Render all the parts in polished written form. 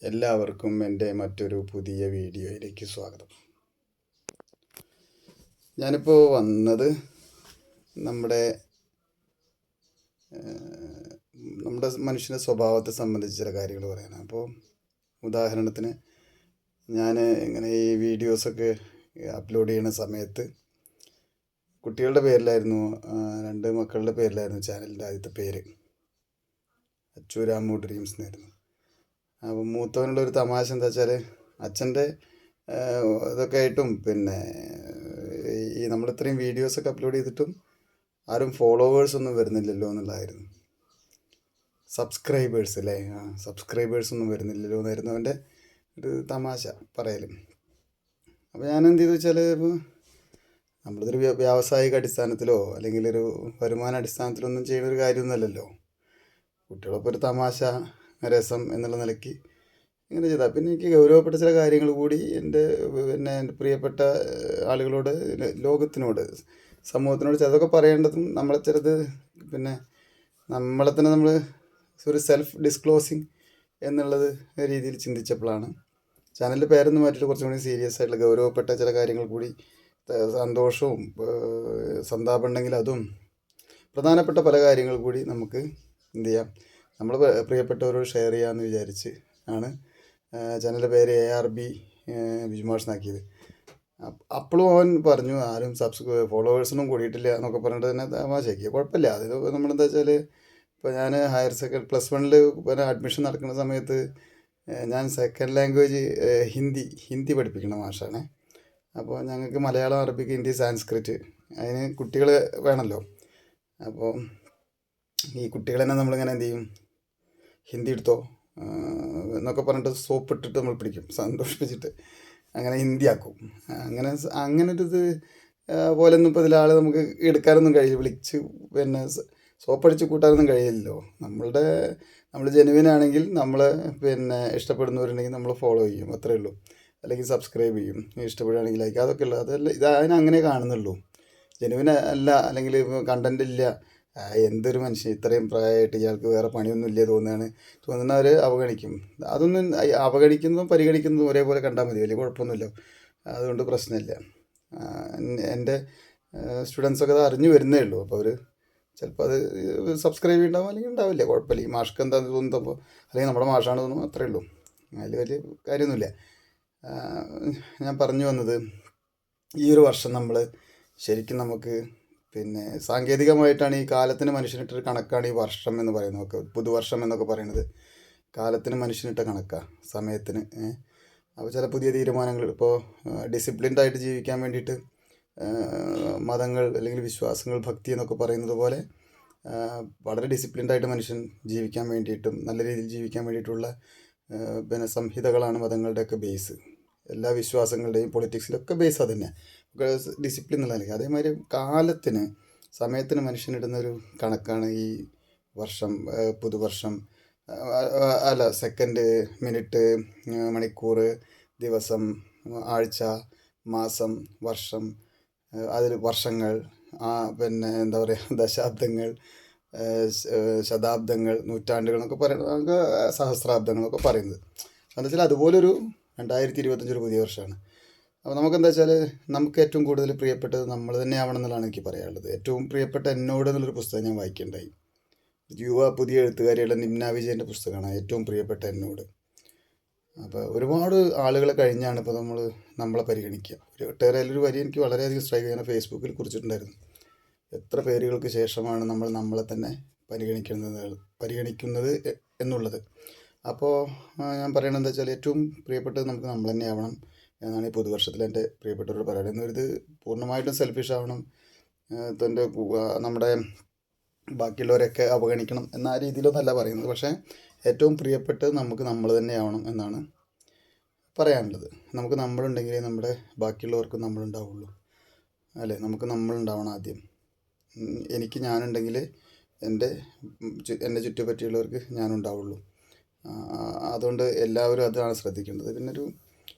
എല്ലാവർക്കും എൻ്റെ മറ്റൊരു പുതിയ വീഡിയോയിലേക്ക് സ്വാഗതം. ഞാനിപ്പോൾ വന്നത് നമ്മുടെ നമ്മുടെ മനുഷ്യൻ്റെ സ്വഭാവത്തെ സംബന്ധിച്ച് ചില കാര്യങ്ങൾ പറയാനാണ്. അപ്പോൾ ഉദാഹരണത്തിന് ഞാൻ ഇങ്ങനെ ഈ വീഡിയോസൊക്കെ അപ്ലോഡ് ചെയ്യുന്ന സമയത്ത് കുട്ടികളുടെ പേരിലായിരുന്നു, 2 മക്കളുടെ പേരിലായിരുന്നു ചാനലിൻ്റെ ആദ്യത്തെ പേര്. അച്ചു രാമു ഡ്രീംസ് എന്നായിരുന്നു. അപ്പോൾ മൂത്തവനുള്ളൊരു തമാശ എന്താ വെച്ചാൽ, അച്ഛൻ്റെ ഇതൊക്കെ ആയിട്ടും പിന്നെ ഈ നമ്മളിത്രയും വീഡിയോസൊക്കെ അപ്ലോഡ് ചെയ്തിട്ടും ആരും ഫോളോവേഴ്സൊന്നും വരുന്നില്ലല്ലോ എന്നുള്ളതായിരുന്നു. സബ്സ്ക്രൈബേഴ്സ് അല്ലേ, സബ്സ്ക്രൈബേഴ്സൊന്നും വരുന്നില്ലല്ലോ എന്നായിരുന്നു അവൻ്റെ ഒരു തമാശ പറയലും. അപ്പോൾ ഞാൻ എന്ത് ചെയ്തു വെച്ചാൽ, ഇപ്പോൾ നമ്മളിതൊരു വ്യാവസായിക അടിസ്ഥാനത്തിലോ അല്ലെങ്കിൽ ഒരു വരുമാന അടിസ്ഥാനത്തിലൊന്നും ചെയ്യുന്ന ഒരു കാര്യമൊന്നുമല്ലല്ലോ. കുട്ടികളൊപ്പം ഒരു തമാശ രസം എന്നുള്ള നിലയ്ക്ക് ഇങ്ങനെ ചെയ്താൽ, പിന്നെ എനിക്ക് ഗൗരവപ്പെട്ട ചില കാര്യങ്ങൾ കൂടി എൻ്റെ പ്രിയപ്പെട്ട ആളുകളോട്, ലോകത്തിനോട്, സമൂഹത്തിനോട് ചിലതൊക്കെ പറയേണ്ടതും നമ്മളെ ചിലത് നമ്മളെ തന്നെ നമ്മൾ ഒരു സെൽഫ് ഡിസ്ക്ലോസിങ് എന്നുള്ളത് രീതിയിൽ ചിന്തിച്ചപ്പോഴാണ് ചാനലിൻ്റെ പേരൊന്നും മാറ്റിയിട്ട് കുറച്ചും കൂടി സീരിയസ് ആയിട്ടുള്ള ഗൗരവപ്പെട്ട ചില കാര്യങ്ങൾ കൂടി, സന്തോഷവും സന്താപമുണ്ടെങ്കിൽ അതും പ്രധാനപ്പെട്ട പല കാര്യങ്ങൾ കൂടി നമുക്ക് എന്ത് ചെയ്യാം, നമ്മൾ പ്രിയപ്പെട്ടവരോട് ഷെയർ ചെയ്യാമെന്ന് വിചാരിച്ച് ആണ് ചാനലിൻ്റെ പേര് ARB ബിജുമാഷ് എന്നാക്കിയത്. അപ്പോഴും അവൻ പറഞ്ഞു ആരും ഫോളോവേഴ്സൊന്നും കൂടിയിട്ടില്ല എന്നൊക്കെ പറഞ്ഞിട്ട് തന്നെ തമാശയാക്കി. കുഴപ്പമില്ല, അത് നമ്മളെന്താ വെച്ചാൽ, ഇപ്പോൾ ഞാൻ ഹയർ സെക്കൻഡറി +1 പിന്നെ അഡ്മിഷൻ നടക്കുന്ന സമയത്ത് ഞാൻ സെക്കൻഡ് ലാംഗ്വേജ് ഹിന്ദി പഠിപ്പിക്കുന്ന മാഷാണ്. അപ്പോൾ ഞങ്ങൾക്ക് മലയാളം, അറബിക്, ഹിന്ദി, സാൻസ്ക്രിറ്റ്, അതിന് കുട്ടികൾ വേണമല്ലോ. അപ്പോൾ ഈ കുട്ടികളെ തന്നെ നമ്മളിങ്ങനെ എന്ത് ചെയ്യും, ഹിന്ദി എടുത്തോ എന്നൊക്കെ പറഞ്ഞിട്ട് സോപ്പിട്ടിട്ട് നമ്മൾ പിടിക്കും, സന്തോഷിപ്പിച്ചിട്ട് അങ്ങനെ ഹിന്ദി ആക്കും. അങ്ങനെ ഒരു ഇത് പോലൊന്നും ഇപ്പോൾ ഇതിലാൾ നമുക്ക് എടുക്കാനൊന്നും കഴിയില്ല, വിളിച്ച് സോപ്പടിച്ച് കൂട്ടാനൊന്നും കഴിയില്ലല്ലോ. നമ്മൾ ജെനുവിനാണെങ്കിൽ നമ്മളെ ഇഷ്ടപ്പെടുന്നവരുണ്ടെങ്കിൽ നമ്മൾ ഫോളോ ചെയ്യും, അത്രയേ ഉള്ളൂ. അല്ലെങ്കിൽ സബ്സ്ക്രൈബ് ചെയ്യും, ഇഷ്ടപ്പെടുകയാണെങ്കിൽ ലൈക്ക്, അതൊക്കെ ഉള്ളൂ. അതിനങ്ങനെ കാണുന്നുള്ളൂ. ജെനുവിൻ അല്ല, അല്ലെങ്കിൽ കണ്ടൻ്റ് ഇല്ല, എന്തൊരു മനുഷ്യൻ ഇത്രയും പ്രായമായിട്ട് ഇയാൾക്ക് വേറെ പണിയൊന്നും ഇല്ലേ തോന്നുന്നവർ അവഗണിക്കും. അതൊന്നും അവഗണിക്കുന്നതും പരിഗണിക്കുന്നതും ഒരേപോലെ കണ്ടാൽ മതി, വലിയ കുഴപ്പമൊന്നുമില്ല, അതുകൊണ്ട് പ്രശ്നമില്ല. എൻ്റെ സ്റ്റുഡൻസൊക്കെ അത് അറിഞ്ഞു വരുന്നേ ഉള്ളൂ. അപ്പോൾ അവർ ചിലപ്പോൾ അത് സബ്സ്ക്രൈബ് ചെയ്യുന്നുണ്ടാവും, അല്ലെങ്കിൽ ഉണ്ടാവില്ല, കുഴപ്പമില്ല. ഈ മാഷ്ക്ക് എന്താണെന്ന് തോന്നുന്നപ്പോൾ, അല്ലെങ്കിൽ നമ്മുടെ മാഷാണ് തോന്നുന്നു, അത്രയേ ഉള്ളൂ, അതിൽ വലിയ കാര്യമൊന്നുമില്ല. ഞാൻ പറഞ്ഞു വന്നത്, ഈ ഒരു വർഷം നമ്മൾ ശരിക്കും നമുക്ക് സാങ്കേതികമായിട്ടാണ് ഈ കാലത്തിന് മനുഷ്യനിട്ടൊരു കണക്കാണ് ഈ വർഷം എന്ന് പറയുന്നത്. പുതുവർഷം എന്നൊക്കെ പറയുന്നത് കാലത്തിന് മനുഷ്യനിട്ട കണക്കാണ്, സമയത്തിന്. അപ്പോൾ ചില പുതിയ തീരുമാനങ്ങൾ, ഇപ്പോൾ ഡിസിപ്ലിൻഡായിട്ട് ജീവിക്കാൻ വേണ്ടിയിട്ട് മതങ്ങൾ അല്ലെങ്കിൽ വിശ്വാസങ്ങൾ, ഭക്തി എന്നൊക്കെ പറയുന്നത് പോലെ വളരെ ഡിസിപ്ലിൻഡായിട്ട് മനുഷ്യൻ ജീവിക്കാൻ വേണ്ടിയിട്ടും നല്ല രീതിയിൽ ജീവിക്കാൻ വേണ്ടിയിട്ടുള്ള സംഹിതകളാണ് മതങ്ങളുടെയൊക്കെ ബേസ്. എല്ലാ വിശ്വാസങ്ങളുടെയും പൊളിറ്റിക്സിലൊക്കെ ബേസ് അത് തന്നെ, ഡിസിപ്ലിൻ എന്നുള്ളതല്ലേ. അതേമാതിരി കാലത്തിന്, സമയത്തിന് മനുഷ്യനിടുന്നൊരു കണക്കാണ് ഈ വർഷം, പുതുവർഷം. അല്ല, സെക്കൻഡ്, മിനിറ്റ്, മണിക്കൂർ, ദിവസം, ആഴ്ച, മാസം, വർഷം, അതിൽ വർഷങ്ങൾ, എന്താ പറയുക, ദശാബ്ദങ്ങൾ, ശതാബ്ദങ്ങൾ, നൂറ്റാണ്ടുകൾ എന്നൊക്കെ പറയുന്നത്, സഹസ്രാബ്ദങ്ങളൊക്കെ പറയുന്നത്. എന്താ വെച്ചാൽ അതുപോലൊരു 2025 ഒരു പുതിയ വർഷമാണ്. അപ്പോൾ നമുക്കെന്താ വെച്ചാൽ, നമുക്ക് ഏറ്റവും കൂടുതൽ പ്രിയപ്പെട്ടത് നമ്മൾ തന്നെ ആവണം എന്നുള്ളതാണ് എനിക്ക് പറയാനുള്ളത്. ഏറ്റവും പ്രിയപ്പെട്ട എന്നോട് എന്നുള്ളൊരു പുസ്തകം ഞാൻ വായിക്കുകയുണ്ടായി. പുതിയ എഴുത്തുകാരിയുള്ള നിമ്ന വിജയൻ്റെ പുസ്തകമാണ് ഏറ്റവും പ്രിയപ്പെട്ട എന്നോട്. അപ്പോൾ ഒരുപാട് ആളുകളെ കഴിഞ്ഞാണ് ഇപ്പോൾ നമ്മളെ പരിഗണിക്കുക. ഒട്ടേറെയൊരു വരി എനിക്ക് വളരെയധികം സ്ട്രൈക്ക് ചെയ്യാൻ ഫേസ്ബുക്കിൽ കുറിച്ചിട്ടുണ്ടായിരുന്നു. എത്ര പേരുകൾക്ക് ശേഷമാണ് നമ്മളെ തന്നെ പരിഗണിക്കുന്നത് എന്നുള്ളത്. അപ്പോൾ ഞാൻ പറയണത് എന്താ വെച്ചാൽ, ഏറ്റവും പ്രിയപ്പെട്ടത് നമുക്ക് നമ്മൾ തന്നെ ആവണം എന്നാണ് ഈ പുതുവർഷത്തിൽ എൻ്റെ പ്രിയപ്പെട്ടവരോട് പറയുന്നത്. എന്നൊരിത് പൂർണ്ണമായിട്ടും സെൽഫിഷ് ആവണം, നമ്മുടെ ബാക്കിയുള്ളവരൊക്കെ അവഗണിക്കണം എന്ന രീതിയിലൊന്നല്ല പറയുന്നത്. പക്ഷേ ഏറ്റവും പ്രിയപ്പെട്ടത് നമുക്ക് നമ്മൾ തന്നെ ആവണം എന്നാണ് പറയാനുള്ളത്. നമുക്ക് നമ്മളുണ്ടെങ്കിലേ നമ്മുടെ ബാക്കിയുള്ളവർക്കും നമ്മളുണ്ടാവുള്ളൂ, അല്ലേ? നമുക്ക് നമ്മളുണ്ടാവണം ആദ്യം. എനിക്ക് ഞാനുണ്ടെങ്കിൽ എൻ്റെ ചുറ്റുപറ്റിയുള്ളവർക്ക് ഞാനുണ്ടാവുള്ളൂ. അതുകൊണ്ട് എല്ലാവരും അതാണ് ശ്രദ്ധിക്കേണ്ടത്. പിന്നെ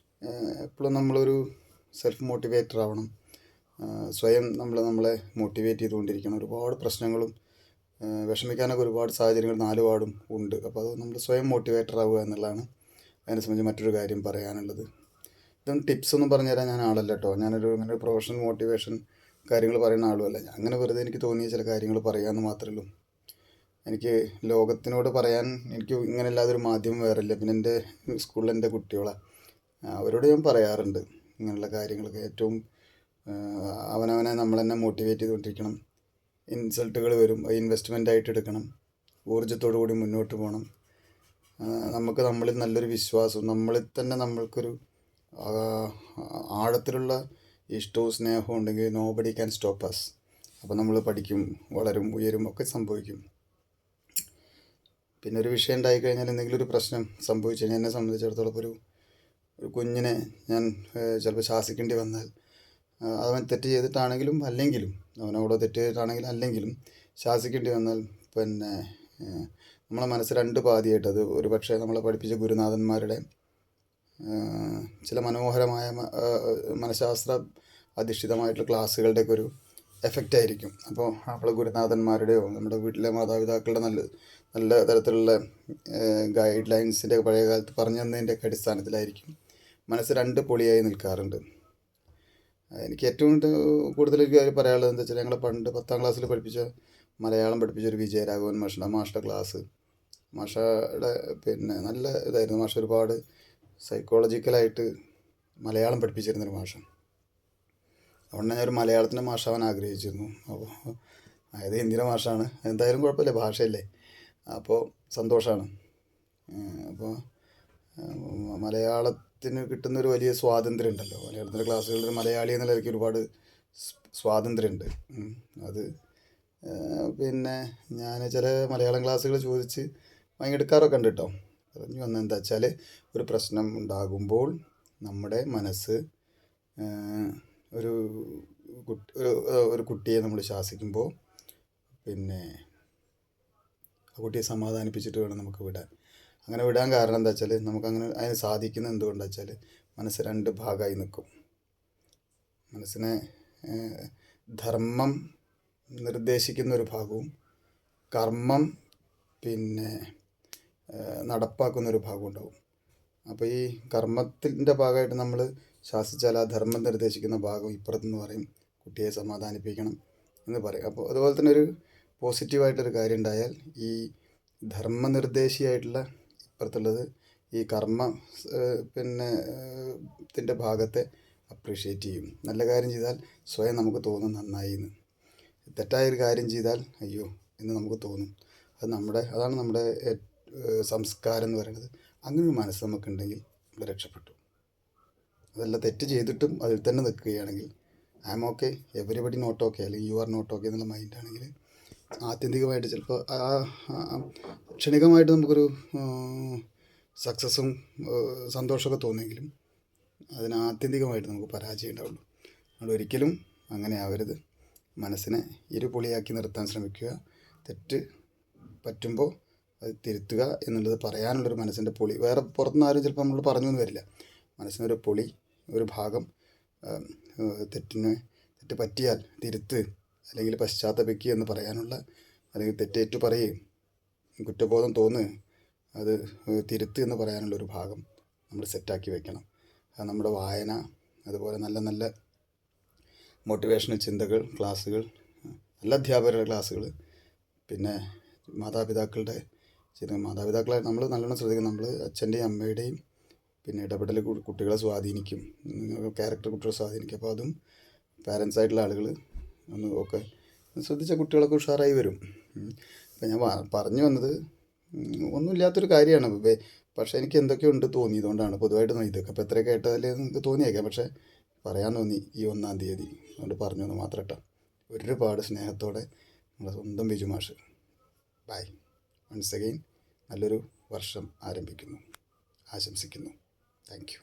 എപ്പോഴും നമ്മളൊരു സെൽഫ് മോട്ടിവേറ്റർ ആവണം. സ്വയം നമ്മളെ മോട്ടിവേറ്റ് ചെയ്തുകൊണ്ടിരിക്കണം. ഒരുപാട് പ്രശ്നങ്ങളും വിഷമിക്കാനൊക്കെ ഒരുപാട് സാഹചര്യങ്ങൾ നാലുപാടും ഉണ്ട്. അപ്പോൾ അത് നമ്മൾ സ്വയം മോട്ടിവേറ്റർ ആവുക എന്നുള്ളതാണ് അതിനെ സംബന്ധിച്ച് മറ്റൊരു കാര്യം പറയാനുള്ളത്, ഇതൊന്നും ടിപ്സൊന്നും പറഞ്ഞു തരാൻ ഞാൻ ആളല്ല കേട്ടോ. ഞാനൊരു ഇങ്ങനെ പ്രൊഫഷണൽ മോട്ടിവേഷൻ കാര്യങ്ങൾ പറയുന്ന ആളുമല്ല. ഞാൻ അങ്ങനെ വെറുതെ എനിക്ക് തോന്നിയ ചില കാര്യങ്ങൾ പറയാമെന്ന് മാത്രമേ ഉള്ളൂ. എനിക്ക് ലോകത്തിനോട് പറയാൻ എനിക്ക് ഇങ്ങനെ അല്ലാതൊരു മാധ്യമം വേറില്ല. പിന്നെ എൻ്റെ സ്കൂളിൽ എൻ്റെ കുട്ടികളാണ്, അവരോട് ഞാൻ പറയാറുണ്ട് ഇങ്ങനെയുള്ള കാര്യങ്ങളൊക്കെ. ഏറ്റവും അവനവനെ നമ്മൾ തന്നെ മോട്ടിവേറ്റ് ചെയ്തുകൊണ്ടിരിക്കണം. ഇൻസൾട്ടുകൾ വരും, അത് ഇൻവെസ്റ്റ്മെൻ്റ് ആയിട്ട് എടുക്കണം. ഊർജ്ജത്തോടു കൂടി മുന്നോട്ട് പോകണം. നമുക്ക് നമ്മളിൽ നല്ലൊരു വിശ്വാസവും നമ്മളിൽ തന്നെ നമ്മൾക്കൊരു ആഴത്തിലുള്ള ഇഷ്ടവും സ്നേഹവും ഉണ്ടെങ്കിൽ നോബഡി ക്യാൻ സ്റ്റോപ്പ് അസ്. അപ്പോൾ നമ്മൾ പഠിക്കും, വളരും, ഉയരും, ഒക്കെ സംഭവിക്കും. പിന്നെ ഒരു വിഷയം ഉണ്ടായിക്കഴിഞ്ഞാൽ, എന്തെങ്കിലും ഒരു പ്രശ്നം സംഭവിച്ചു കഴിഞ്ഞാൽ, എന്നെ സംബന്ധിച്ചിടത്തോളം ഒരു കുഞ്ഞിനെ ഞാൻ ചിലപ്പോൾ ശാസിക്കേണ്ടി വന്നാൽ, അവൻ തെറ്റ് ചെയ്തിട്ടാണെങ്കിലും അല്ലെങ്കിലും, അവനവിടെ തെറ്റ് ചെയ്തിട്ടാണെങ്കിലും അല്ലെങ്കിലും ശാസിക്കേണ്ടി വന്നാൽ, പിന്നെ നമ്മളെ മനസ്സ് രണ്ട് പാതിയായിട്ട്, അത് ഒരു പക്ഷേ നമ്മളെ പഠിപ്പിച്ച ഗുരുനാഥന്മാരുടെ ചില മനോഹരമായ മനഃശാസ്ത്ര അധിഷ്ഠിതമായിട്ടുള്ള ക്ലാസ്സുകളുടെയൊക്കെ ഒരു എഫക്റ്റ് ആയിരിക്കും. അപ്പോൾ നമ്മളെ ഗുരുനാഥന്മാരുടെയോ നമ്മുടെ വീട്ടിലെ മാതാപിതാക്കളുടെ നല്ല തരത്തിലുള്ള ഗൈഡ് ലൈൻസിൻ്റെ പഴയ കാലത്ത് പറഞ്ഞു തന്നതിൻ്റെയൊക്കെ അടിസ്ഥാനത്തിലായിരിക്കും മനസ്സ് രണ്ട് പൊളിയായി നിൽക്കാറുണ്ട്. എനിക്ക് ഏറ്റവും കൂടുതൽ ഒരു കാര്യം പറയാനുള്ളത് എന്താ വെച്ചാൽ, ഞങ്ങളെ പണ്ട് 10ാം ക്ലാസ്സിൽ മലയാളം പഠിപ്പിച്ച ഒരു വിജയരാഘവൻ മാഷയുടെ ക്ലാസ്, മാഷയുടെ പിന്നെ നല്ല ഇതായിരുന്നു. മാഷ ഒരുപാട് സൈക്കോളജിക്കലായിട്ട് മലയാളം പഠിപ്പിച്ചിരുന്നൊരു മാഷാണ്. അതുകൊണ്ട് ഞാനൊരു മലയാളത്തിൻ്റെ മാഷാവാൻ ആഗ്രഹിച്ചിരുന്നു. അപ്പോൾ അതായത് ഹിന്ദിയുടെ മാഷാണ്, എന്തായാലും കുഴപ്പമില്ല, ഭാഷയല്ലേ, അപ്പോൾ സന്തോഷമാണ്. അപ്പോൾ മലയാളത്തിന് കിട്ടുന്നൊരു വലിയ സ്വാതന്ത്ര്യം ഉണ്ടല്ലോ, മലയാളത്തിൻ്റെ ക്ലാസ്സുകളിൽ മലയാളി എന്നുള്ള നിലയ്ക്ക് ഒരുപാട് സ്വാതന്ത്ര്യമുണ്ട്. അത് പിന്നെ ഞാൻ ചില മലയാളം ക്ലാസ്സുകൾ ചോദിച്ച് വാങ്ങിയെടുക്കാറൊക്കെ ഉണ്ട് കേട്ടോ. പറഞ്ഞു വന്നത് എന്താ വെച്ചാൽ, ഒരു പ്രശ്നം ഉണ്ടാകുമ്പോൾ നമ്മുടെ മനസ്സ് ഒരു കുട്ടിയെ നമ്മൾ ശാസിക്കുമ്പോൾ പിന്നെ ആ കുട്ടിയെ സമാധാനിപ്പിച്ചിട്ട് വേണം നമുക്ക് വിടാൻ. അങ്ങനെ വിടാൻ കാരണം എന്താ വെച്ചാൽ, നമുക്കങ്ങനെ അതിന് സാധിക്കുന്നത് എന്തുകൊണ്ടാ വെച്ചാൽ, മനസ്സ് രണ്ട് ഭാഗമായി നിൽക്കും. മനസ്സിനെ ധർമ്മം നിർദ്ദേശിക്കുന്ന ഒരു ഭാഗവും കർമ്മം പിന്നെ നടപ്പാക്കുന്നൊരു ഭാഗം ഉണ്ടാവും. അപ്പോൾ ഈ കർമ്മത്തിൻ്റെ ഭാഗമായിട്ട് നമ്മൾ ശാസിച്ചാൽ ആ ധർമ്മം നിർദ്ദേശിക്കുന്ന ഭാഗം ഇപ്പുറത്തുനിന്ന് പറയും കുട്ടിയെ സമാധാനിപ്പിക്കണം എന്ന് പറയും. അപ്പോൾ അതുപോലെ തന്നെ ഒരു പോസിറ്റീവായിട്ടൊരു കാര്യം ഉണ്ടായാൽ ഈ ധർമ്മനിർദ്ദേശിയായിട്ടുള്ള ഇപ്പുറത്തുള്ളത് ഈ കർമ്മ പിന്നെ ത്തിൻ്റെ ഭാഗത്തെ അപ്രീഷിയേറ്റ് ചെയ്യും. നല്ല കാര്യം ചെയ്താൽ സ്വയം നമുക്ക് തോന്നും നന്നായി എന്ന്. തെറ്റായൊരു കാര്യം ചെയ്താൽ അയ്യോ എന്ന് നമുക്ക് തോന്നും. അതാണ് നമ്മുടെ സംസ്കാരം എന്ന് പറയുന്നത്. അങ്ങനെ ഒരു മനസ്സ് നമുക്കുണ്ടെങ്കിൽ നമ്മൾ രക്ഷപ്പെട്ടു. അതല്ല, തെറ്റ് ചെയ്തിട്ടും അതിൽ തന്നെ നിൽക്കുകയാണെങ്കിൽ I am okay, everybody not okay, അല്ലെങ്കിൽ യു ആർ നോട്ട് ഓക്കെ എന്നുള്ള മൈൻഡാണെങ്കിൽ ആത്യന്തികമായിട്ട് ചിലപ്പോൾ ക്ഷണികമായിട്ട് നമുക്കൊരു സക്സസ്സും സന്തോഷമൊക്കെ തോന്നിയെങ്കിലും അതിന് ആത്യന്തികമായിട്ട് നമുക്ക് പരാജയം ഉണ്ടാവുള്ളൂ. അതുകൊണ്ട് ഒരിക്കലും അങ്ങനെ ആവരുത്. മനസ്സിനെ ഇരുപൊളിയാക്കി നിർത്താൻ ശ്രമിക്കുക. തെറ്റ് പറ്റുമ്പോൾ അത് തിരുത്തുക എന്നുള്ളത് പറയാനുള്ളൊരു മനസ്സിൻ്റെ പൊളി. വേറെ പുറത്തുനിന്ന് ആരും ചിലപ്പോൾ നമ്മൾ പറഞ്ഞൊന്നും വരില്ല. മനസ്സിനൊരു പൊളി, ഒരു ഭാഗം തെറ്റ് പറ്റിയാൽ തിരുത്ത്, അല്ലെങ്കിൽ പശ്ചാത്തപിക്കുക എന്ന് പറയാനുള്ള, അല്ലെങ്കിൽ തെറ്റേറ്റു പറയുകയും കുറ്റബോധം തോന്നുക അത് തിരുത്ത് എന്ന് പറയാനുള്ളൊരു ഭാഗം നമ്മൾ സെറ്റാക്കി വെക്കണം. അത് നമ്മുടെ വായന, അതുപോലെ നല്ല നല്ല മോട്ടിവേഷണൽ ചിന്തകൾ, ക്ലാസ്സുകൾ, നല്ല അധ്യാപകരുടെ ക്ലാസ്സുകൾ, പിന്നെ മാതാപിതാക്കളെ നമ്മൾ നല്ലോണം ശ്രദ്ധിക്കണം. നമ്മൾ അച്ഛൻ്റെയും അമ്മയുടെയും പിന്നെ ഇടപെടൽ കുട്ടികളെ സ്വാധീനിക്കും, ക്യാരക്ടർ കുട്ടികളെ സ്വാധീനിക്കും. അപ്പോൾ അതും പാരൻസ് ആയിട്ടുള്ള ആളുകൾ ഒക്കെ ശ്രദ്ധിച്ച കുട്ടികളൊക്കെ ഉഷാറായി വരും. അപ്പം ഞാൻ പറഞ്ഞു വന്നത് ഒന്നുമില്ലാത്തൊരു കാര്യമാണ്, പക്ഷേ എനിക്ക് എന്തൊക്കെയോ ഉണ്ട് തോന്നിയതുകൊണ്ടാണ് പൊതുവായിട്ട് ഇതൊക്കെ. അപ്പോൾ എത്രയൊക്കെ കേട്ടാൽ നിങ്ങൾക്ക് തോന്നിയേക്കാം, പക്ഷേ പറയാൻ തോന്നി ഈ 1-ാം തീയതി, അതുകൊണ്ട് പറഞ്ഞു എന്ന് മാത്രം കേട്ടോ. ഒരുപാട് സ്നേഹത്തോടെ നമ്മുടെ സ്വന്തം ബിജു മാഷ്. ബൈ. വൺസ് അഗെയിൻ നല്ലൊരു വർഷം ആരംഭിക്കുന്നു, ആശംസിക്കുന്നു. Thank you.